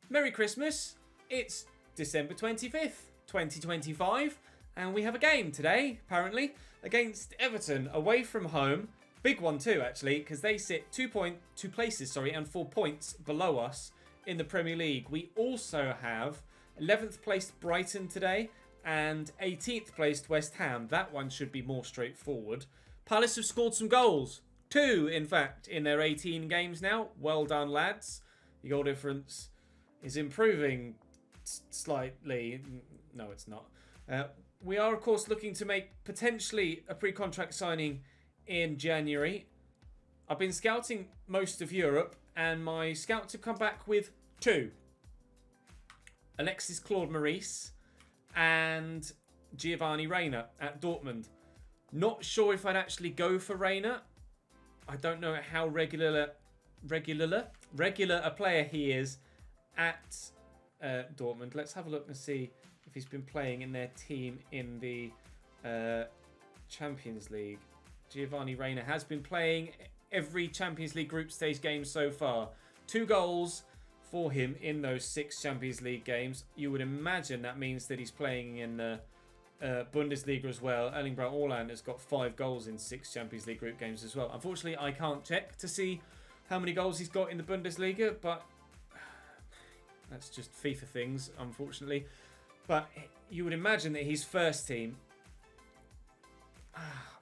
Merry Christmas. It's December 25th, 2025, and we have a game today, apparently, against Everton, away from home. Big one too, actually, because they sit 2 places, and 4 points below us in the Premier League. We also have 11th placed Brighton today and 18th placed West Ham. That one should be more straightforward. Palace have scored some goals. 2, in fact, in their 18 games now. Well done, lads. The goal difference is improving slightly. No, it's not. We are, of course, looking to make potentially a pre-contract signing in January. I've been scouting most of Europe, and my scouts have come back with 2. Alexis Claude Maurice and Giovanni Reina at Dortmund. Not sure if I'd actually go for Reina. I don't know how regular a player he is at Dortmund. Let's have a look and see if he's been playing in their team in the Champions League. Giovanni Reina has been playing every Champions League group stage game so far. 2 goals for him in those 6 Champions League games. You would imagine that means that he's playing in the Bundesliga as well. Erling Braut Haaland has got 5 goals in 6 Champions League group games as well. Unfortunately, I can't check to see how many goals he's got in the Bundesliga, but that's just FIFA things, unfortunately. But you would imagine that his first team,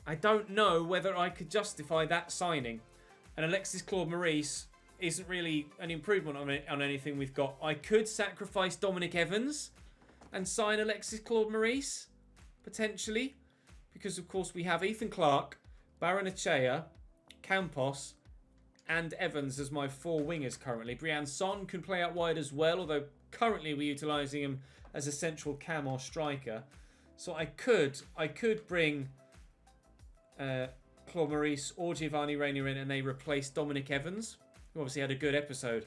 I don't know whether I could justify that signing. And Alexis Claude Maurice isn't really an improvement on anything we've got. I could sacrifice Dominic Evans and sign Alexis Claude Maurice, potentially. Because, of course, we have Ethan Clark, Barrenechea, Campos, and Evans as my 4 wingers currently. Brian Son can play out wide as well, although currently we're utilising him as a central cam or striker. So I could bring Claude Maurice or Giovanni Reina in, and they replace Dominic Evans, who obviously had a good episode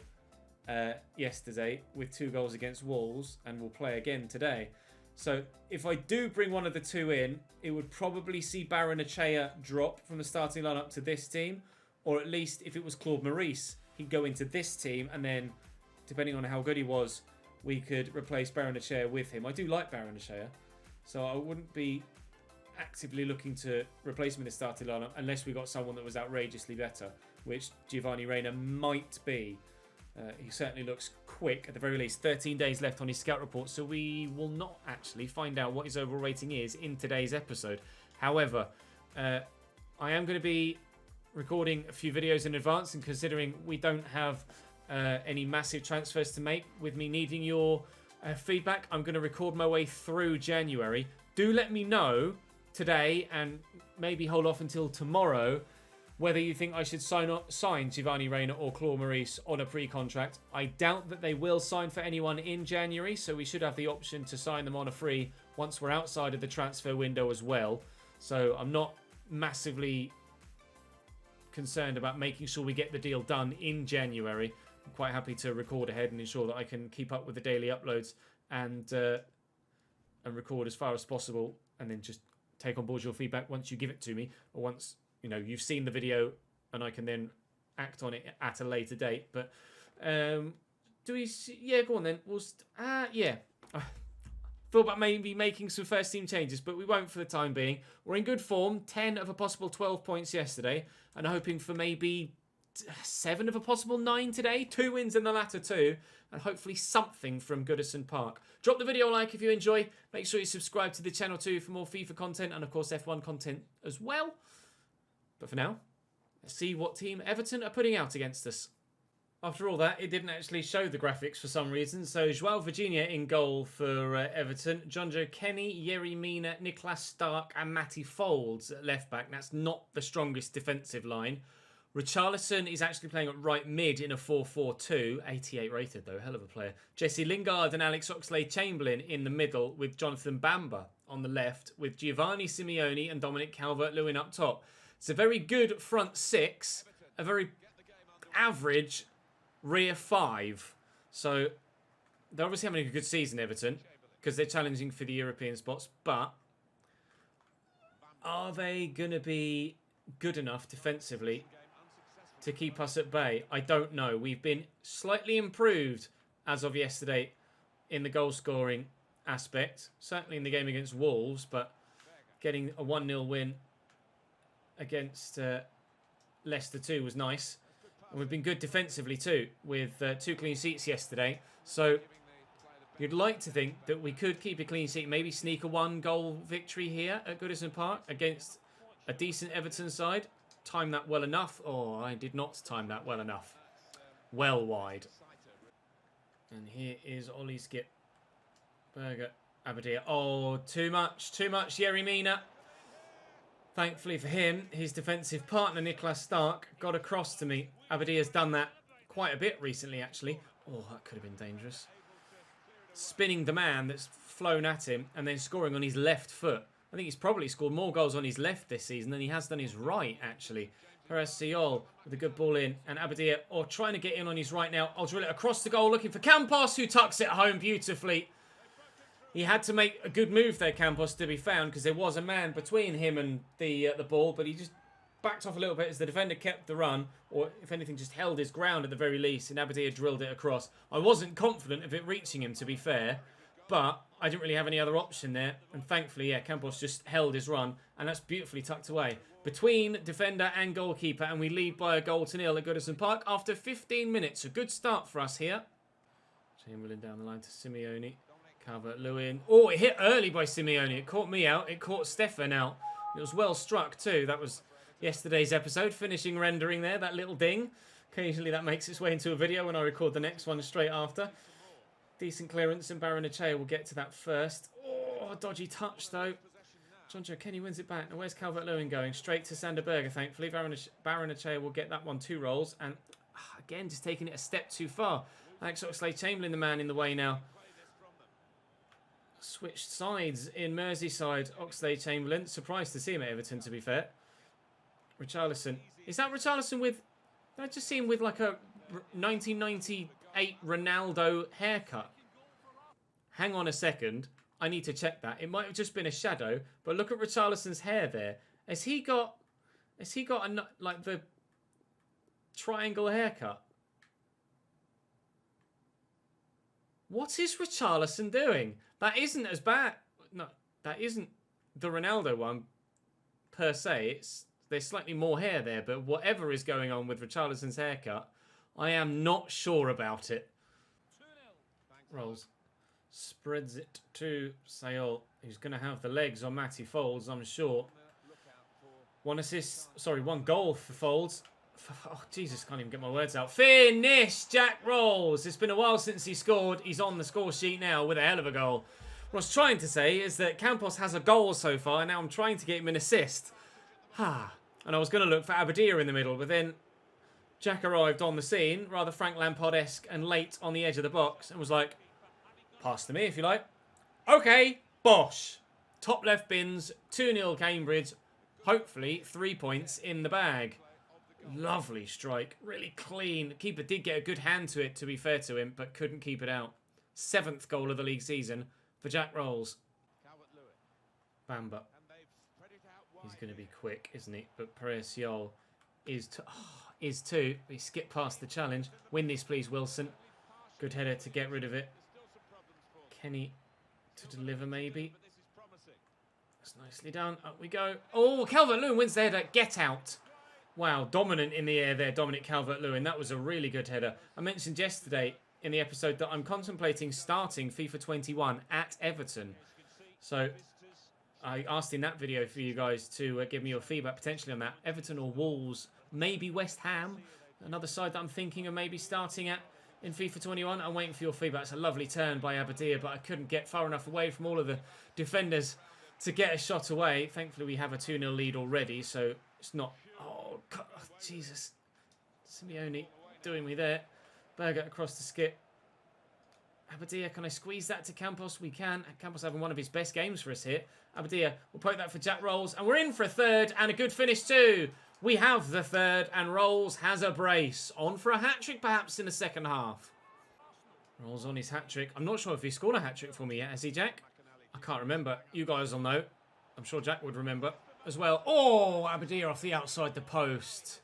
yesterday with 2 goals against Wolves and will play again today. So if I do bring one of the 2 in, it would probably see Barrenechea drop from the starting lineup to this team. Or at least if it was Claude Maurice, he'd go into this team, and then, depending on how good he was, we could replace Barrenechea with him. I do like Barrenechea, so I wouldn't be actively looking to replace him in the starting lineup unless we got someone that was outrageously better, which Giovanni Reina might be. He certainly looks quick, at the very least. 13 days left on his scout report, so we will not actually find out what his overall rating is in today's episode. However, I am going to be recording a few videos in advance, and considering we don't have any massive transfers to make, with me needing your feedback, I'm going to record my way through January. Do let me know today, and maybe hold off until tomorrow, whether you think I should sign Giovanni Reina or Claude Maurice on a pre-contract. I doubt that they will sign for anyone in January, so we should have the option to sign them on a free once we're outside of the transfer window as well. So I'm not massively concerned about making sure we get the deal done in January. I'm quite happy to record ahead and ensure that I can keep up with the daily uploads and record as far as possible, and then just take on board your feedback once you give it to me, or once you've seen the video, and I can then act on it at a later date. But go on then. Thought about maybe making some first team changes, but we won't for the time being. We're in good form. 10 of a possible 12 points yesterday, and hoping for maybe 7 of a possible 9 today. 2 wins in the latter 2, and hopefully something from Goodison Park. Drop the video a like if you enjoy. Make sure you subscribe to the channel too for more FIFA content, and of course F1 content as well. But for now, let's see what team Everton are putting out against us. After all that, it didn't actually show the graphics for some reason. So João Virginia in goal for Everton. John Joe Kenny, Yerry Mina, Niklas Stark and Matty Folds at left back. That's not the strongest defensive line. Richarlison is actually playing at right mid in a 4-4-2. 88 rated though, hell of a player. Jesse Lingard and Alex Oxlade-Chamberlain in the middle, with Jonathan Bamba on the left, with Giovanni Simeone and Dominic Calvert-Lewin up top. It's a very good front 6, a very average rear 5. So they're obviously having a good season, Everton, because they're challenging for the European spots. But are they going to be good enough defensively to keep us at bay? I don't know. We've been slightly improved as of yesterday in the goal scoring aspect. Certainly in the game against Wolves, but getting a 1-0 win against Leicester 2 was nice. And we've been good defensively too, with 2 clean sheets yesterday. So you'd like to think that we could keep a clean sheet, maybe sneak a 1-goal victory here at Goodison Park against a decent Everton side. Time that well enough. Oh, I did not time that well enough. Well wide. And here is Ollie Skip. Berger, Abadir. Oh, too much. Too much, Yerry Mina. Thankfully for him, his defensive partner, Niklas Stark, got across to me. Abadir has done that quite a bit recently, actually. Oh, that could have been dangerous. Spinning the man that's flown at him and then scoring on his left foot. I think he's probably scored more goals on his left this season than he has done his right, actually. Perez Siol with a good ball in. And Abadir, trying to get in on his right now. I'll drill it across the goal, looking for Campos, who tucks it home beautifully. He had to make a good move there, Campos, to be found, because there was a man between him and the ball, but he just backed off a little bit as the defender kept the run, or if anything, just held his ground at the very least, and Abadir drilled it across. I wasn't confident of it reaching him, to be fair, but I didn't really have any other option there, and thankfully, yeah, Campos just held his run, and that's beautifully tucked away. Between defender and goalkeeper, and we lead by a 1-0 at Goodison Park after 15 minutes. A good start for us here. Chamberlain down the line to Simeone. Calvert-Lewin. Oh, it hit early by Simeone. It caught me out. It caught Stefan out. It was well struck too. That was yesterday's episode. Finishing rendering there. That little ding. Occasionally that makes its way into a video when I record the next one straight after. Decent clearance and Baranachea will get to that first. Oh, dodgy touch though. Jonjo Kenny wins it back. Now where's Calvert-Lewin going? Straight to Sander Berger, thankfully. Baranachea will get that one 2 rolls. And again, just taking it a step too far. Alex Oxlade-Chamberlain, the man in the way now. Switched sides in Merseyside. Oxlade-Chamberlain. Surprised to see him at Everton, to be fair. Richarlison. Is that Richarlison with... Did I just see him with like a 1998 Ronaldo haircut? Hang on a second. I need to check that. It might have just been a shadow, but look at Richarlison's hair there. Has he got a, like the triangle haircut? What is Richarlison doing? That isn't as bad. No, that isn't the Ronaldo one per se. There's slightly more hair there, but whatever is going on with Richarlison's haircut, I am not sure about it. Rolls. Spreads it to Sayol, who's going to have the legs on Matty Folds, I'm sure. 1 goal for Folds. Oh, Jesus, can't even get my words out. Finish! Jack Rolls. It's been a while since he scored. He's on the score sheet now with a hell of a goal. What I was trying to say is that Campos has a goal so far, and now I'm trying to get him an assist. And I was going to look for Abadir in the middle, but then Jack arrived on the scene, rather Frank Lampard-esque and late on the edge of the box, and was like, pass to me if you like. Okay, bosh. Top left bins, 2-0 Cambridge. Hopefully 3 points in the bag. Lovely strike. Really clean. The keeper did get a good hand to it, to be fair to him, but couldn't keep it out. 7th goal of the league season for Jack Rolls. Bamba. He's going to be quick, isn't he? But Perez Siol is too. He skipped past the challenge. Win this, please, Wilson. Good header to get rid of it. Kenny to deliver, maybe. That's nicely done. Up we go. Oh, Calvert-Lewin wins the header. Get out. Wow, dominant in the air there, Dominic Calvert-Lewin. That was a really good header. I mentioned yesterday in the episode that I'm contemplating starting FIFA 21 at Everton. So I asked in that video for you guys to give me your feedback potentially on that. Everton or Wolves, maybe West Ham. Another side that I'm thinking of maybe starting at in FIFA 21. I'm waiting for your feedback. It's a lovely turn by Abadir, but I couldn't get far enough away from all of the defenders to get a shot away. Thankfully, we have a 2-0 lead already, so it's not... Oh, God, Jesus. Simeone doing me there. Berger across the skip. Abadir, can I squeeze that to Campos? We can. Campos having one of his best games for us here. Abadir will poke that for Jack Rolls. And we're in for a third and a good finish too. We have the third and Rolls has a brace. On for a hat-trick perhaps in the second half. Rolls on his hat-trick. I'm not sure if he scored a hat-trick for me yet. Has he, Jack? I can't remember. You guys will know. I'm sure Jack would remember as well. Oh, Abadir off the outside the post.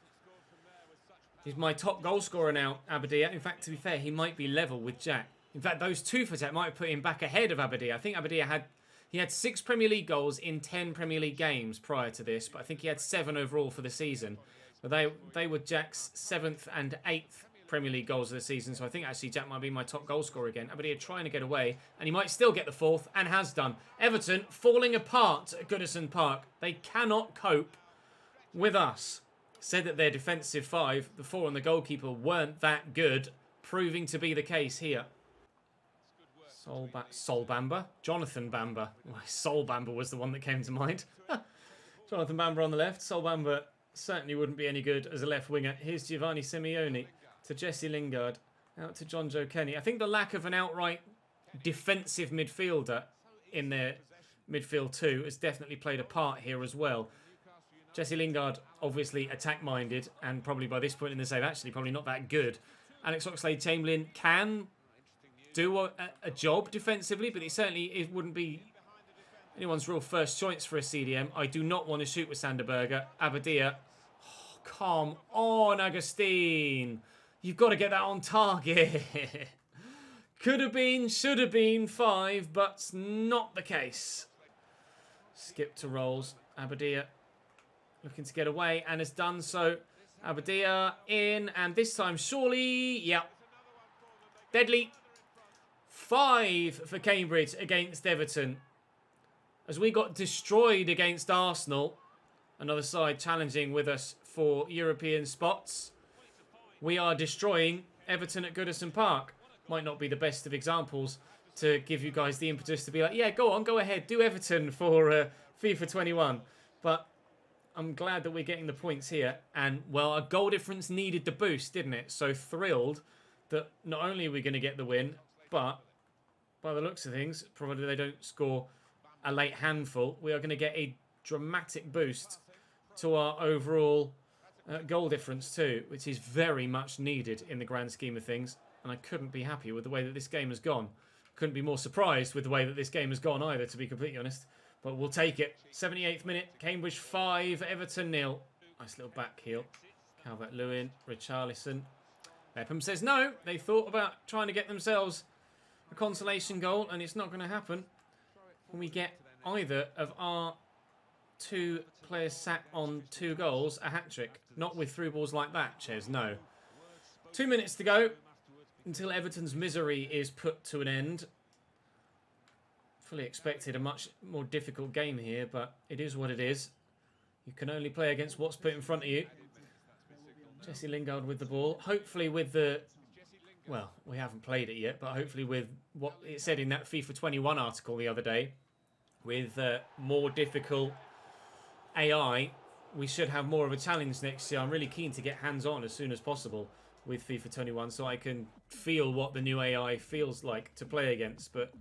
He's my top goal scorer now, Abadir. In fact, to be fair, he might be level with Jack. In fact, those two for Tet might have put him back ahead of Aberdeen. I think Aberdeen had 6 Premier League goals in 10 Premier League games prior to this, but I think he had 7 overall for the season. But they were Jack's 7th and 8th Premier League goals of the season, so I think actually Jack might be my top goal scorer again. Aberdeen trying to get away, and he might still get the 4th, and has done. Everton falling apart at Goodison Park. They cannot cope with us. Said that their defensive 5, the 4 and the goalkeeper, weren't that good, proving to be the case here. Sol Bamba? Jonathan Bamba. Well, Sol Bamba was the one that came to mind. Jonathan Bamba on the left. Sol Bamba certainly wouldn't be any good as a left winger. Here's Giovanni Simeone to Jesse Lingard. Out to John Joe Kenny. I think the lack of an outright defensive midfielder in their midfield too has definitely played a part here as well. Jesse Lingard, obviously attack-minded, and probably by this point in the save, actually probably not that good. Alex Oxlade-Chamberlain can do a job defensively, but it wouldn't be anyone's real first choice for a CDM. I do not want to shoot with Sanderberger. Aberdeen. Oh, come on, Agustin. You've got to get that on target. Could have been, should have been 5, but not the case. Skip to Rolls. Aberdeen looking to get away and has done so. Aberdeen in, and this time surely, yeah. Deadly. 5 for Cambridge against Everton. As we got destroyed against Arsenal, another side challenging with us for European spots, we are destroying Everton at Goodison Park. Might not be the best of examples to give you guys the impetus to be like, yeah, go on, go ahead, do Everton for FIFA 21. But I'm glad that we're getting the points here. And, well, our goal difference needed the boost, didn't it? So thrilled that not only are we going to get the win, but by the looks of things, provided they don't score a late handful, we are going to get a dramatic boost to our overall goal difference too, which is very much needed in the grand scheme of things. And I couldn't be happier with the way that this game has gone. Couldn't be more surprised with the way that this game has gone either, to be completely honest. But we'll take it. 78th minute, Cambridge 5, Everton 0. Nice little back heel. Calvert-Lewin, Richarlison. Ep7 says no. They thought about trying to get themselves a consolation goal, and it's not going to happen. When we get either of our 2 players sat on 2 goals, a hat-trick. Not with through balls like that, Ches, no. 2 minutes to go until Everton's misery is put to an end. Fully expected a much more difficult game here, but it is what it is. You can only play against what's put in front of you. Jesse Lingard with the ball. Hopefully with the... Well, we haven't played it yet, but hopefully with what it said in that FIFA 21 article the other day, with more difficult AI, we should have more of a challenge next year. I'm really keen to get hands-on as soon as possible with FIFA 21 so I can feel what the new AI feels like to play against, but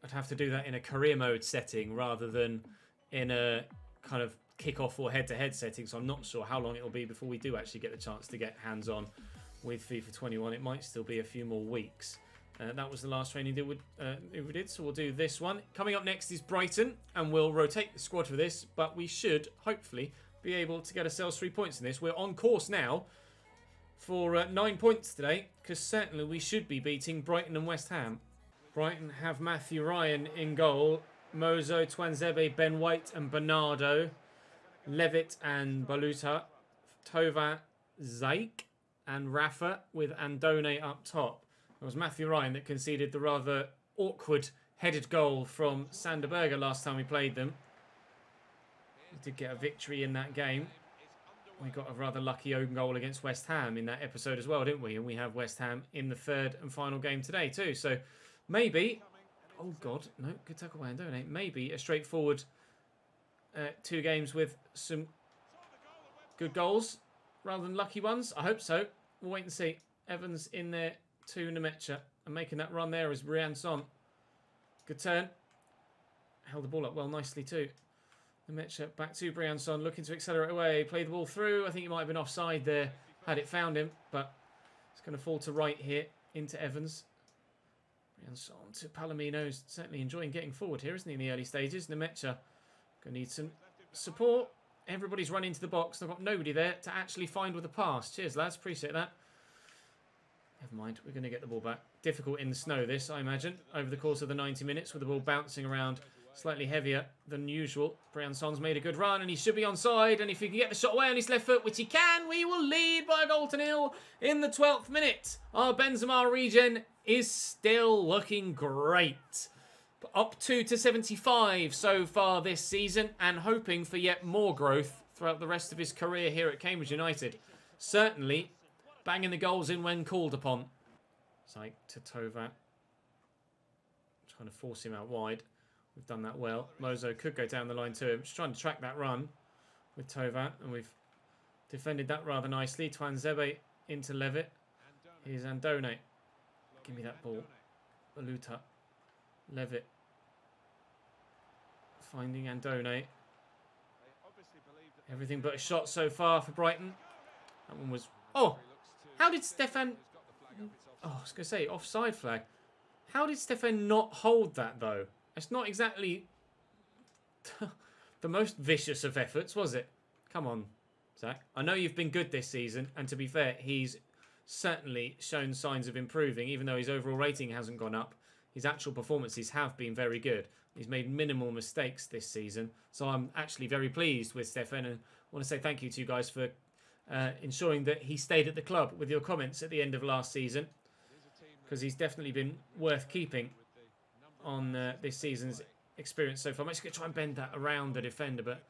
I'd have to do that in a career mode setting rather than in a kind of kick-off or head-to-head setting, so I'm not sure how long it'll be before we do actually get the chance to get hands-on with FIFA 21. It might still be a few more weeks. That was the last training we did, so we'll do this one. Coming up next is Brighton, and we'll rotate the squad for this, but we should, hopefully, be able to get ourselves 3 points in this. We're on course now for 9 points today, because certainly we should be beating Brighton and West Ham. Brighton have Matthew Ryan in goal, Mozo, Twanzebe, Ben White and Bernardo, Levitt and Baluta, Tova, Zaik and Rafa with Andone up top. It was Matthew Ryan that conceded the rather awkward headed goal from Sanderberger last time we played them. We did get a victory in that game. We got a rather lucky own goal against West Ham in that episode as well, didn't we? And we have West Ham in the 3rd and final game today too. So maybe... Oh, God. No, good tackle by Andone. Maybe a straightforward 2 games with some good goals rather than lucky ones. I hope so. We'll wait and see. Evans in there to Nemecha. And making that run there is Briançon. Good turn. Held the ball up well nicely too. Nemecha back to Briançon. Looking to accelerate away. Played the ball through. I think he might have been offside there had it found him. But it's going to fall to right here into Evans. Briançon to Palomino. Certainly enjoying getting forward here, isn't he, in the early stages. Nemecha going to need some support. Everybody's run into the box. They've got nobody there to actually find with a pass. Cheers, lads. Appreciate that. Never mind, we're going to get the ball back. Difficult in the snow, this, I imagine, over the course of the 90 minutes with the ball bouncing around slightly heavier than usual. Brian-Son's made a good run and he should be onside. And if he can get the shot away on his left foot, which he can, we will lead by a goal to nil in the 12th minute. Our Benzema regen is still looking great. Up 2 to 75 so far this season and hoping for yet more growth throughout the rest of his career here at Cambridge United. Certainly banging the goals in when called upon. Zyke to Tovat. Trying to force him out wide. We've done that well. Mozo could go down the line to him. Just trying to track that run with Tovat. And we've defended that rather nicely. Twanzebe into Levitt. Here's Andone. Give me that ball. Baluta. Levitt. Finding Andone. Everything but a shot so far for Brighton. That one was... Oh! How did Stefan... Oh, I was going to say, offside flag. How did Stefan not hold that, though? It's not exactly the most vicious of efforts, was it? Come on, Zach. I know you've been good this season, and to be fair, he's certainly shown signs of improving, even though his overall rating hasn't gone up. His actual performances have been very good. He's made minimal mistakes this season, so I'm actually very pleased with Stefan, and I want to say thank you to you guys for ensuring that he stayed at the club with your comments at the end of last season, because he's definitely been worth keeping on this season's experience so far. I'm actually going to try and bend that around the defender, but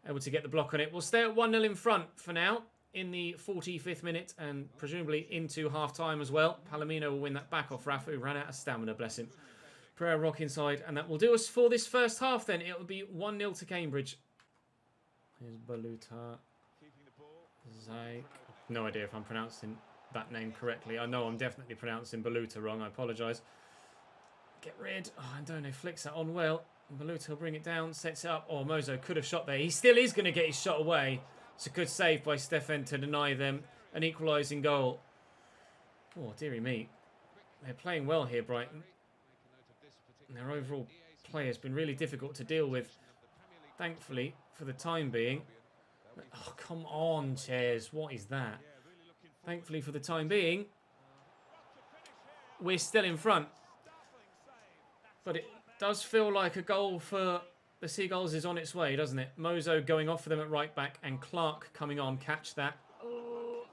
able to get the block on it. We'll stay at 1-0 in front for now in the 45th minute and presumably into half-time as well. Palomino will win that back off Rafa, who ran out of stamina, bless him. Pereira Rock inside, and that will do us for this first half then. It will be 1-0 to Cambridge. Here's Baluta. Zyke. No idea if I'm pronouncing that name correctly. I know I'm definitely pronouncing Baluta wrong. I apologise. Get rid. Oh, Andone flicks that on well. Baluta will bring it down, sets it up. Oh, Mozo could have shot there. He still is going to get his shot away. It's a good save by Stefan to deny them an equalising goal. Oh, dearie me. They're playing well here, Brighton. And their overall play has been really difficult to deal with. Thankfully, for the time being. Oh, come on, Chairs. What is that? Thankfully, for the time being, we're still in front. But it does feel like a goal for the Seagulls is on its way, doesn't it? Mozo going off for them at right back and Clark coming on. Catch that. Oh,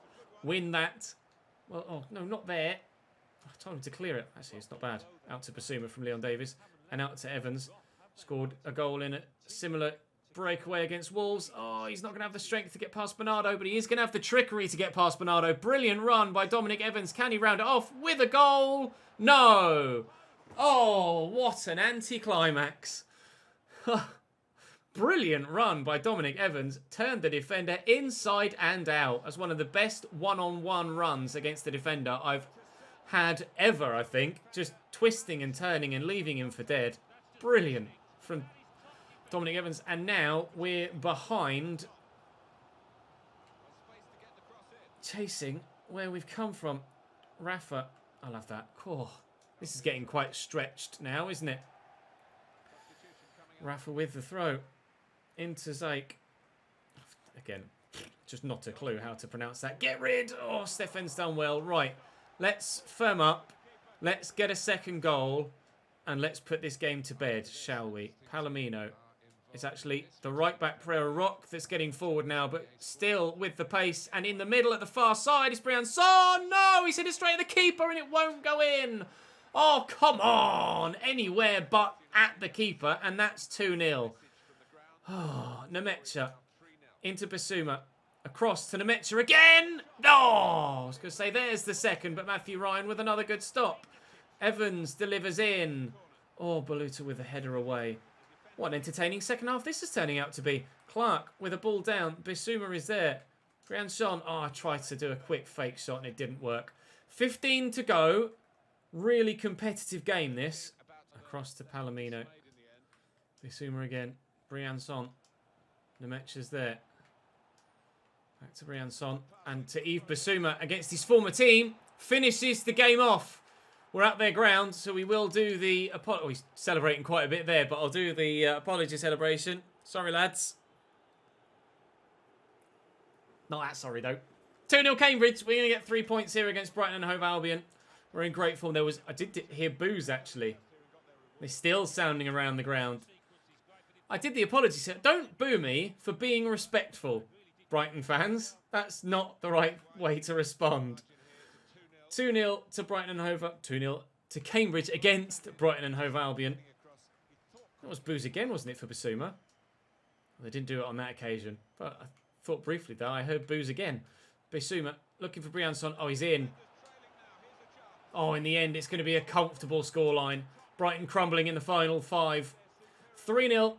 win that. Well, oh, no, not there. I told him to clear it. Actually, it's not bad. Out to Basuma from Leon Davis and out to Evans. Scored a goal in a similar breakaway against Wolves. Oh, he's not going to have the strength to get past Bernardo, but he is going to have the trickery to get past Bernardo. Brilliant run by Dominic Evans. Can he round it off with a goal? No. Oh, what an anticlimax. Brilliant run by Dominic Evans. Turned the defender inside and out as one of the best one-on-one runs against the defender I've had ever, I think. Just twisting and turning and leaving him for dead. Brilliant from Dominic Evans. And now we're behind, chasing where we've come from. Rafa. I love that. Oh, this is getting quite stretched now, isn't it? Rafa with the throw into Zyke. Again, just not a clue how to pronounce that. Get rid. Oh, Stefan's done well. Right, let's firm up. Let's get a second goal. And let's put this game to bed, shall we? Palomino. It's actually the right back Pereira Rock that's getting forward now, but still with the pace. And in the middle at the far side is Brian-Son. No, he's hit it straight at the keeper and it won't go in. Oh, come on. Anywhere but at the keeper. And that's 2-0. Oh, Nemecha into Basuma. Across to Nemecha again. Oh, I was going to say there's the second, but Matthew Ryan with another good stop. Evans delivers in. Oh, Baluta with a header away. What an entertaining second half this is turning out to be. Clark with a ball down. Basuma is there. Brian-Son. Oh, I tried to do a quick fake shot and it didn't work. 15 to go. Really competitive game this. Across to Palomino. Basuma again. Brian-Son. Nemecha's there. Back to Brian-Son. And to Yves Basuma against his former team. Finishes the game off. We're at their ground, so we will do the... Oh, he's celebrating quite a bit there, but I'll do the apology celebration. Sorry, lads. Not that sorry, though. 2-0 Cambridge. We're going to get 3 points here against Brighton and Hove Albion. We're in great form. I did hear boos, actually. They're still sounding around the ground. I did the apology set. Don't boo me for being respectful, Brighton fans. That's not the right way to respond. 2-0 to Brighton and Hove. 2-0 to Cambridge against Brighton and Hove Albion. That was boos again, wasn't it, for Basuma? They didn't do it on that occasion. But I thought briefly, though, I heard boos again. Basuma looking for Brianson. Oh, he's in. Oh, in the end, it's going to be a comfortable scoreline. Brighton crumbling in the final 5. 3-0.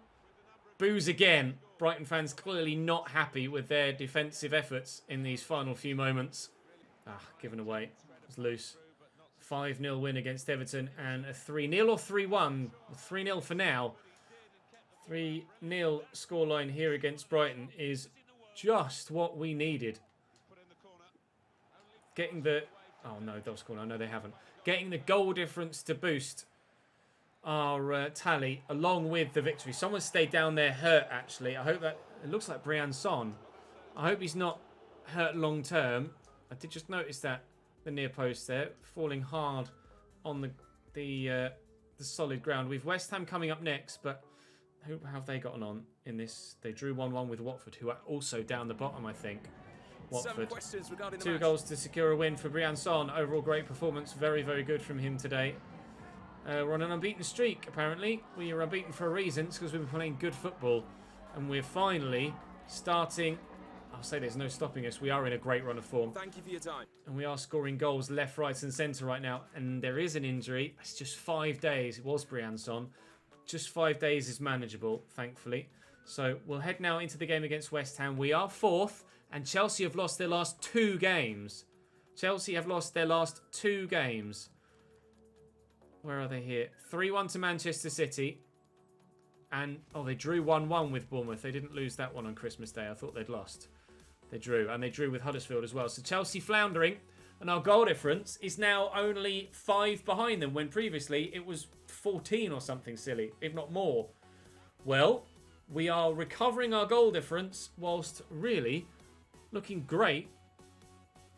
Boos again. Brighton fans clearly not happy with their defensive efforts in these final few moments. Given away. It's loose. 5-0 win against Everton and a 3-0 or 3-1. 3-0 for now. 3-0 scoreline here against Brighton is just what we needed. Getting the... Oh, no, they'll score. No, they haven't. Getting the goal difference to boost our tally along with the victory. Someone stayed down there hurt, actually. I hope that... It looks like Brianson. I hope he's not hurt long term. I did just notice that the near post there, falling hard on the solid ground. We've West Ham coming up next, but how have they gotten on in this? They drew 1-1 with Watford, who are also down the bottom, I think. Watford. 2 goals to secure a win for Brianson. Overall great performance. Very, very good from him today. We're on an unbeaten streak, apparently. We are unbeaten for a reason. It's because we've been playing good football. And we're finally starting... I'll say there's no stopping us. We are in a great run of form. Thank you for your time. And we are scoring goals left, right and centre right now. And there is an injury. It's just 5 days. It was Brianson. Just 5 days is manageable, thankfully. So we'll head now into the game against West Ham. We are 4th. And Chelsea have lost their last 2 games. Chelsea have lost their last 2 games. Where are they here? 3-1 to Manchester City. And, they drew 1-1 with Bournemouth. They didn't lose that one on Christmas Day. I thought they'd lost. They drew. And they drew with Huddersfield as well. So Chelsea floundering. And our goal difference is now only 5 behind them. When previously it was 14 or something silly. If not more. Well, we are recovering our goal difference whilst really... looking great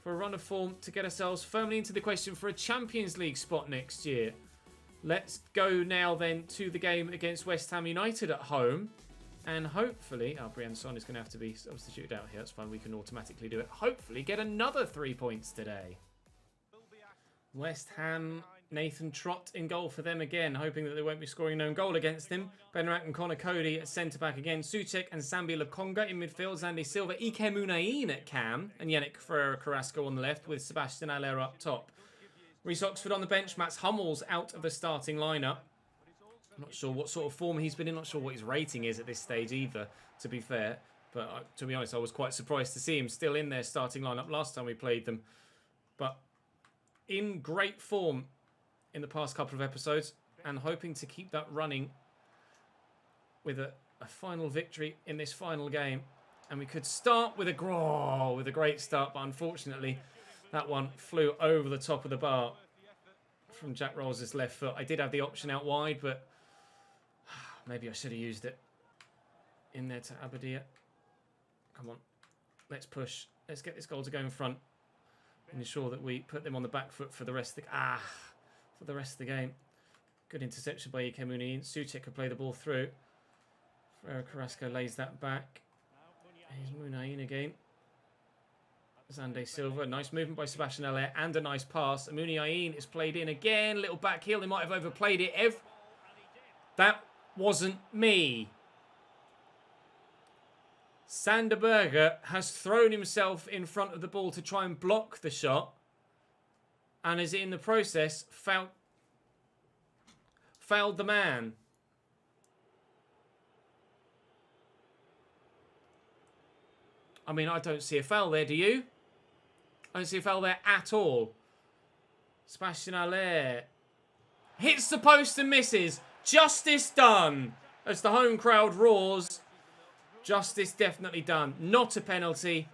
for a run of form to get ourselves firmly into the question for a Champions League spot next year. Let's go now then to the game against West Ham United at home. And hopefully... Brianson is going to have to be substituted out here. That's fine. We can automatically do it. Hopefully get another 3 points today. West Ham... Nathan Trott in goal for them again, hoping that they won't be scoring an own goal against him. Benrack and Connor Cody at centre-back again. Souček and Sambi Lokonga in midfield. Zandy Silva, Ike Munain at cam. And Yannick Ferreira-Carrasco on the left with Sebastian Haller up top. Rhys Oxford on the bench. Mats Hummels out of the starting lineup. I'm not sure what sort of form he's been in. Not sure what his rating is at this stage either, to be fair. But to be honest, I was quite surprised to see him still in their starting lineup last time we played them. But in great form in the past couple of episodes and hoping to keep that running with a final victory in this final game. And we could start with a great start, but unfortunately that one flew over the top of the bar from Jack Rolls' left foot. I did have the option out wide, but maybe I should have used it. In there to Abadia. Come on, let's push. Let's get this goal to go in front and ensure that we put them on the back foot for the rest of the game. Good interception by Ike Munain. Souček could play the ball through. Ferreira-Carrasco lays that back. Here's Munain again. Zande Silva. Nice movement by Sebastian Haller and a nice pass. Munain is played in again. Little back heel. They might have overplayed it. That wasn't me. Sander Berge has thrown himself in front of the ball to try and block the shot. And is in the process fouled the man. I mean, I don't see a foul there, do you? I don't see a foul there at all. Sebastian Haller hits the post and misses. Justice done. As the home crowd roars. Justice definitely done. Not a penalty.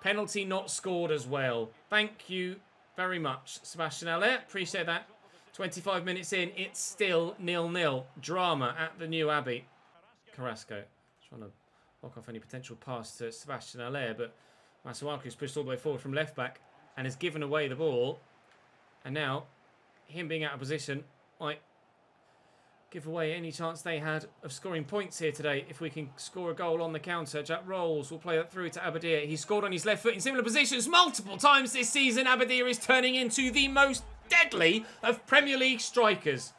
Penalty not scored as well. Thank you very much, Sebastian Haller. Appreciate that. 25 minutes in, it's still 0-0. Drama at the New Abbey. Carrasco trying to block off any potential pass to Sebastian Haller, but Masuaku's pushed all the way forward from left back and has given away the ball. And now, him being out of position might give away any chance they had of scoring points here today. If we can score a goal on the counter, Jack Rolls will play that through to Abadir. He scored on his left foot in similar positions multiple times this season. Abadir is turning into the most deadly of Premier League strikers.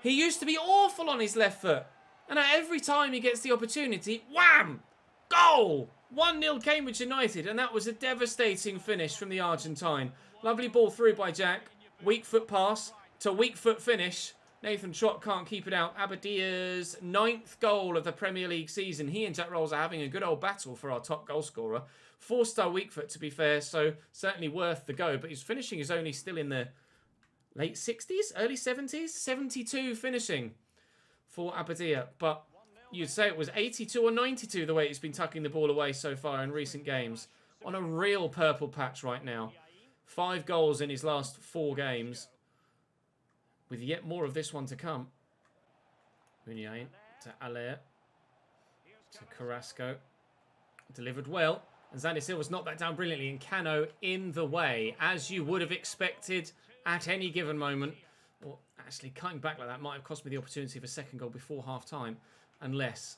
He used to be awful on his left foot. And every time he gets the opportunity, wham! Goal! 1-0 Cambridge United. And that was a devastating finish from the Argentine. Lovely ball through by Jack. Weak foot pass to weak foot finish. Nathan Trott can't keep it out. Abadir's 9th goal of the Premier League season. He and Jack Rolls are having a good old battle for our top goal scorer. 4-star weak foot, to be fair, so certainly worth the go. But his finishing is only still in the late 60s, early 70s? 72 finishing for Abadir. But you'd say it was 82 or 92 the way he's been tucking the ball away so far in recent games. On a real purple patch right now. 5 goals in his last 4 games. With yet more of this one to come. Muniain to Aller. To Carrasco. Delivered well. And Xander Silva's knocked that down brilliantly. And Cano in the way. As you would have expected at any given moment. Or actually cutting back like that might have cost me the opportunity of a second goal before half-time. Unless...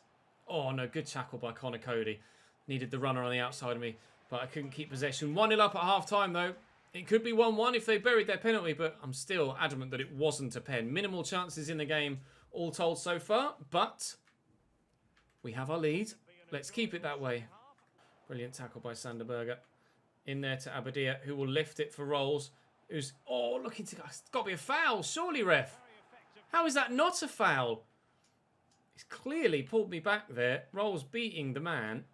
Oh no, good tackle by Connor Cody. Needed the runner on the outside of me. But I couldn't keep possession. 1-0 up at half-time though. It could be 1-1 if they buried their penalty, but I'm still adamant that it wasn't a pen. Minimal chances in the game, all told so far, but we have our lead. Let's keep it that way. Brilliant tackle by Sanderberger. In there to Abadir, who will lift it for Rolls, who's, looking to... It's got to be a foul, surely, ref. How is that not a foul? He's clearly pulled me back there. Rolls beating the man.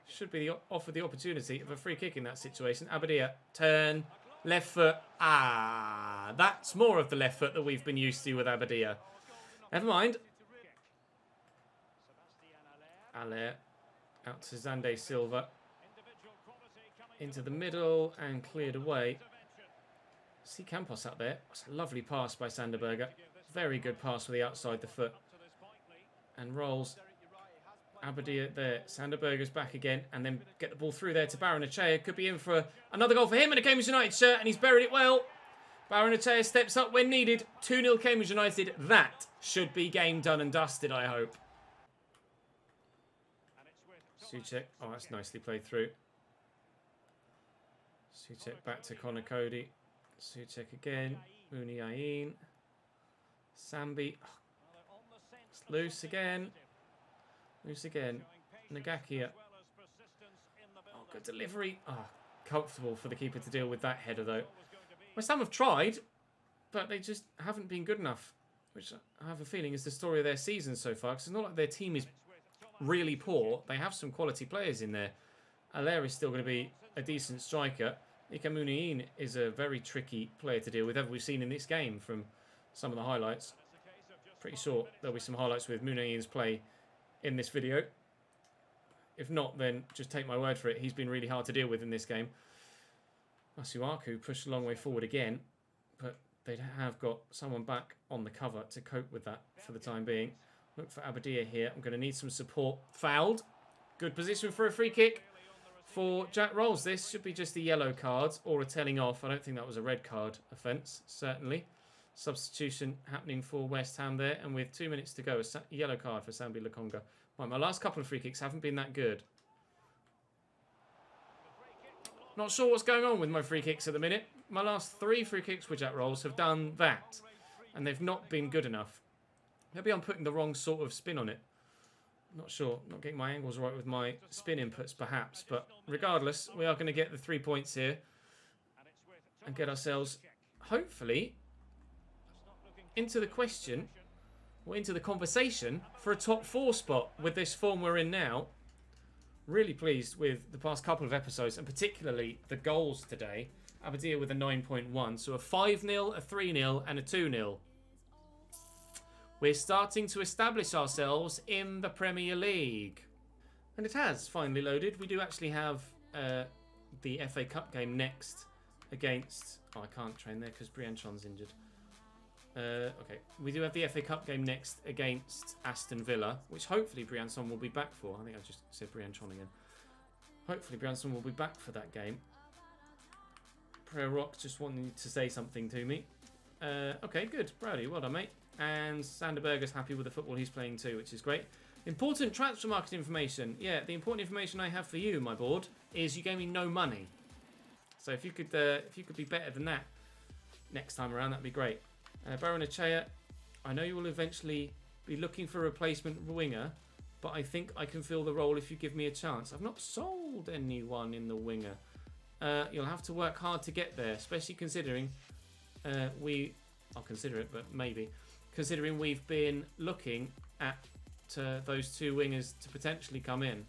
Should be offered the opportunity of a free kick in that situation. Abadir, turn, left foot. That's more of the left foot that we've been used to with Abadir. Never mind. Aller out to Xander Silva. Into the middle and cleared away. See Campos out there. It's a lovely pass by Sanderberger. Very good pass with the outside the foot. And Rolls. Abadir there. Sanderberger's back again. And then get the ball through there to Barrenechea. Could be in for another goal for him in a Cambridge United shirt. And he's buried it well. Barrenechea steps up when needed. 2-0 Cambridge United. That should be game done and dusted, I hope. Souček. Oh, that's nicely played through. Souček back to Connor Cody. Souček again. Muniain. Sambi. It's loose again. Loose again. Nagakia. Oh, good delivery. Comfortable for the keeper to deal with that header, though. West Ham have tried, but they just haven't been good enough. Which I have a feeling is the story of their season so far. Because it's not like their team is really poor. They have some quality players in there. Aller is still going to be a decent striker. Ika Muniain is a very tricky player to deal with, as we've seen in this game from some of the highlights. Pretty sure there'll be some highlights with Muniain's play in this video. If not, then just take my word for it. He's been really hard to deal with in this game. Masuaku pushed a long way forward again, but they have got someone back on the cover to cope with that for the time being. Look for Abadir here. I'm going to need some support. Fouled. Good position for a free kick for Jack Rolls. This should be just a yellow card or a telling off. I don't think that was a red card offence, certainly. Substitution happening for West Ham there. And with 2 minutes to go, a yellow card for Sambi Lokonga. Right, my last couple of free kicks haven't been that good. Not sure what's going on with my free kicks at the minute. My last 3 free kicks with Jack Rolls have done that. And they've not been good enough. Maybe I'm putting the wrong sort of spin on it. Not sure. Not getting my angles right with my spin inputs, perhaps. But regardless, we are going to get the 3 points here. And get ourselves, hopefully, into the question, or into the conversation for a top 4 spot with this form we're in now. Really pleased with the past couple of episodes, and particularly the goals today. Abadir with a 9.1, so a 5-0, a 3-0, and a 2-0. We're starting to establish ourselves in the Premier League. And it has finally loaded. We do actually have the FA Cup game next against... Oh, I can't train there because Brianchon's injured. Okay, we do have the FA Cup game next against Aston Villa, which hopefully Brianson will be back for. I think I just said Brianson again. Hopefully Brianson will be back for that game. Prayer Rock just wanting to say something to me. Okay, good. Browdy, well done, mate. And Sanderberger's happy with the football he's playing too, which is great. Important transfer market information. Yeah, the important information I have for you, my board, is you gave me no money. So if you could be better than that next time around, that'd be great. Baron Achea, I know you will eventually be looking for a replacement winger, but I think I can fill the role if you give me a chance. I've not sold anyone in the winger. You'll have to work hard to get there, especially considering I'll consider it, but maybe. Considering we've been looking at those two wingers to potentially come in.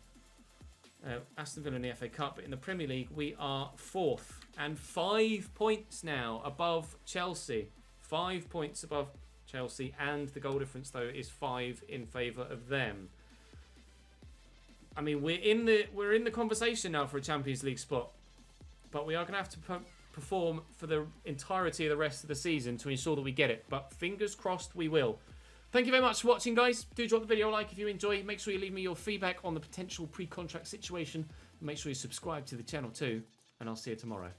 Aston Villa in the FA Cup, but in the Premier League we are 4th and 5 points now above Chelsea. 5 points above Chelsea, and the goal difference though is 5 in favour of them. I mean, we're in the conversation now for a Champions League spot, but we are going to have to perform for the entirety of the rest of the season to ensure that we get it. But fingers crossed we will. Thank you very much for watching, guys. Do drop the video a like if you enjoy. Make sure you leave me your feedback on the potential pre-contract situation. Make sure you subscribe to the channel too, and I'll see you tomorrow.